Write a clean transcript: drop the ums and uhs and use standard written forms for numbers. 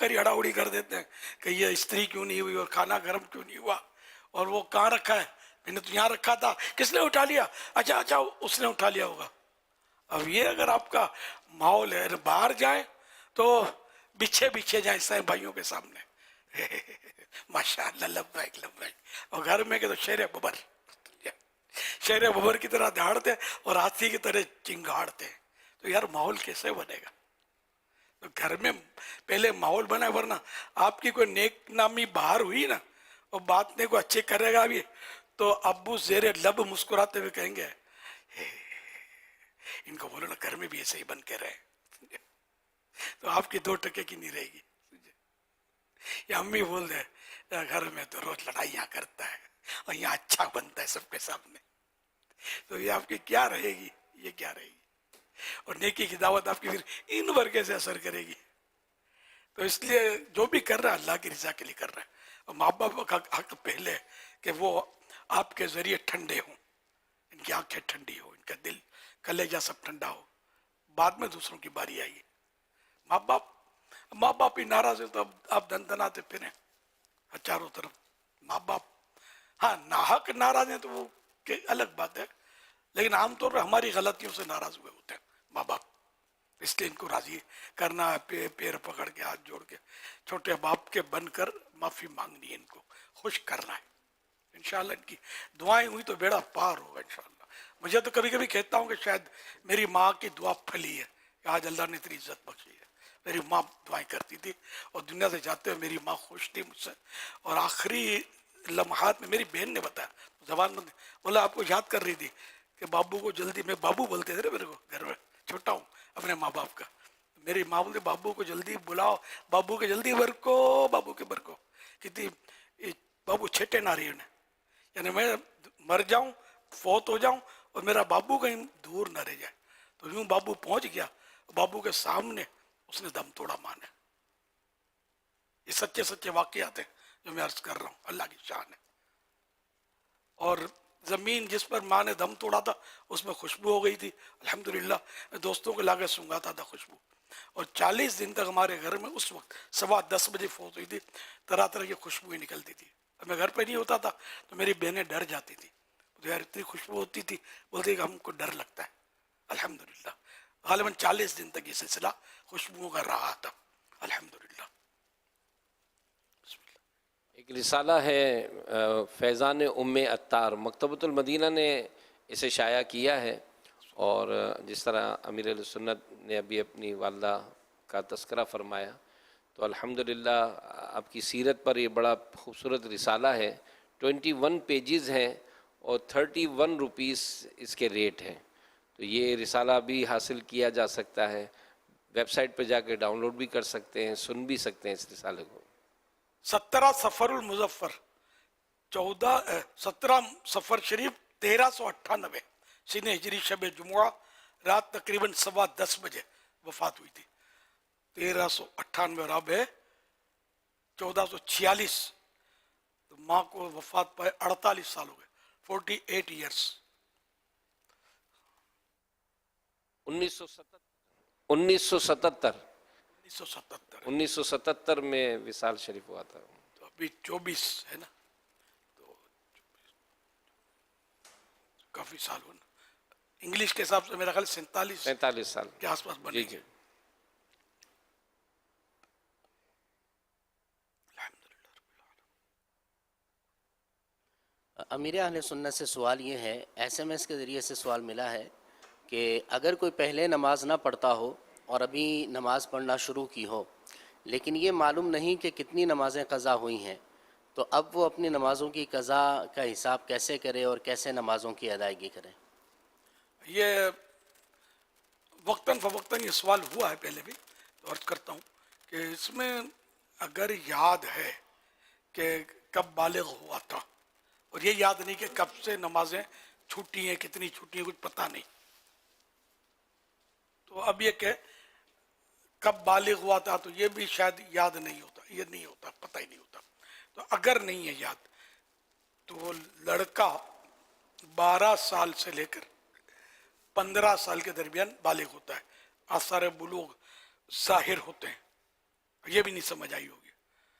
करी हड़ाउड़ी कर देते हैं कि ये स्त्री क्यों नहीं हुई और खाना गर्म क्यों नहीं हुआ और वो कहाँ रखा है, मैंने तो यहाँ रखा था, किसने उठा लिया, अच्छा अच्छा उसने उठा लिया होगा। अब ये अगर आपका माहौल है, बाहर जाए तो बिछे बिछे जाए साईं भाइयों के सामने माशाअल्लाह लब्बैक लब्बैक, और घर में के तो शेर बबर, शेर बबर की तरह दहाड़ते और हाथी की तरह चिंगाड़ते। तो यार माहौल कैसे बनेगा? तो घर में पहले माहौल बना, वरना आपकी कोई नेक नामी बाहर हुई ना और बात ने को अच्छे करेगा भी तो अब्बू जेरे लब मुस्कुराते हुए कहेंगे इनको बोलो ना घर में भी ऐसे ही बन के रहे तो आपकी 2 टके की नहीं रहेगी। या अम्मी बोल दे घर में तो रोज लड़ाइयाँ करता है और यहाँ अच्छा बनता है सबके सामने, तो ये आपकी क्या रहेगी, ये क्या रहेगी? और नेकी की दावत आपकी फिर इन वर्गे से असर करेगी। तो इसलिए जो भी कर रहा है अल्लाह की रजा के लिए कर रहा है, और माँ बाप का हक पहले कि वो आपके जरिए ठंडे हों, इनकी आंखें ठंडी हो, इनका दिल कलेजा सब ठंडा हो, बाद में दूसरों की बारी आएगी। माँ बाप ही नाराज है तो अब आप दनदनाते फिरें चारों तरफ। माँ बाप हाँ नाहक नाराज है तो वो अलग बात है, लेकिन आमतौर पर हमारी गलतियों से नाराज हुए होते हैं माँ बाप, इसलिए इनको राजी करना है, पैर पकड़ के हाथ जोड़ के छोटे बाप के बनकर माफी मांगनी है, इनको खुश करना है। इंशाल्लाह इनकी दुआएं हुई तो बेड़ा पार होगा इंशाल्लाह। मुझे तो कभी कभी कहता हूँ कि शायद मेरी माँ की दुआ फली है, आज अल्लाह ने इतनी इज्जत बख्शी है। मेरी माँ दुआएं करती थी और दुनिया से जाते हुए मेरी माँ खुश थी मुझसे, और आखिरी लम्हात में मेरी बहन ने बताया, जबान में बोला आपको याद कर रही थी कि बाबू को जल्दी, मैं बाबू बोलते थे मेरे को, घर में छोटा हूँ अपने माँ बाप का, मेरी माँ बोलती बाबू को जल्दी बुलाओ, बाबू के जल्दी बरको, बाबू के बरको, कितनी बाबू छेटे ना रही उन्हें, यानी मैं मर जाऊं, फौत हो जाऊं और मेरा बाबू कहीं दूर ना रह जाए। तो यूं बाबू पहुंच गया, बाबू के सामने उसने दम तोड़ा माने। ये सच्चे सच्चे वाकयात हैं जो मैं अर्ज कर रहा हूँ, अल्लाह की शान है। और जमीन जिस पर माँ ने दम तोड़ा था उसमें खुशबू हो गई थी, अल्हम्दुलिल्लाह दोस्तों को लाकर सूंघाता था खुशबू। और 40 दिन तक हमारे घर में उस वक्त 10:15 बजे फौत हुई थी, तरह तरह की खुशबुएं निकलती थी। अब मैं घर पर नहीं होता था तो मेरी बहनें डर जाती थी, तो यार इतनी खुशबू होती थी, बोलती कि हमको डर लगता है। अल्हम्दुलिल्लाह गालिबन 40 दिन तक ये सिलसिला खुशबुओं का रहा था, अल्हम्दुलिल्लाह। एक रिसाला है फैज़ान उम्मे अत्तार, मकतबतुल मदीना ने इसे शाया किया है। और जिस तरह अमीर सुन्नत ने अभी अपनी वालदा का तस्करा फरमाया, तो अल्हम्दुलिल्लाह आपकी सीरत पर ये बड़ा खूबसूरत रिसाला है। 21 पेजेस हैं और 31 रुपीस इसके रेट हैं। तो ये रिसाला भी हासिल किया जा सकता है, वेबसाइट पर जाकर डाउनलोड भी कर सकते हैं, सुन भी सकते हैं इस रिसाले को। 17 सफरुल मुजफ्फर 17 सफर शरीफ 1398 सीने हिजरी शब जुमुआ रात तकरीबन 10:15 बजे वफात हुई थी। 1398 और अब है 1446, तो माँ को वफात पाए 48 साल हो गए, 48 ईयर्स। 1977 में विसाल शरीफ हुआ था। तो अभी 24 है ना, तो काफी साल हुआ ना, इंग्लिश के हिसाब से मेरा ख्याल 47 साल के आसपास बनेंगे। अमीर अहले सुन्नत से सवाल ये है, SMS के ज़रिए से सवाल मिला है कि अगर कोई पहले नमाज ना पढ़ता हो और अभी नमाज पढ़ना शुरू की हो, लेकिन ये मालूम नहीं कि कितनी नमाज़ें क़ज़ा हुई हैं, तो अब वो अपनी नमाज़ों की क़ज़ा का हिसाब कैसे करे और कैसे नमाज़ों की अदायगी करे? ये वक्तन फ़वक्तन ये सवाल हुआ है पहले भी, तो अर्ज करता हूँ कि इसमें अगर याद है कि कब बालिग हुआ था और ये याद नहीं कि कब से नमाजें छूटी हैं, कितनी छूटी हैं, कुछ पता नहीं, तो अब ये कि कब बालिग हुआ था तो ये भी शायद याद नहीं होता, ये नहीं होता, पता ही नहीं होता। तो अगर नहीं है याद तो वो लड़का 12 साल से लेकर 15 साल के दरमियान बालिग होता है, आसार बुलूग जाहिर होते हैं। ये भी नहीं समझ आई होगी।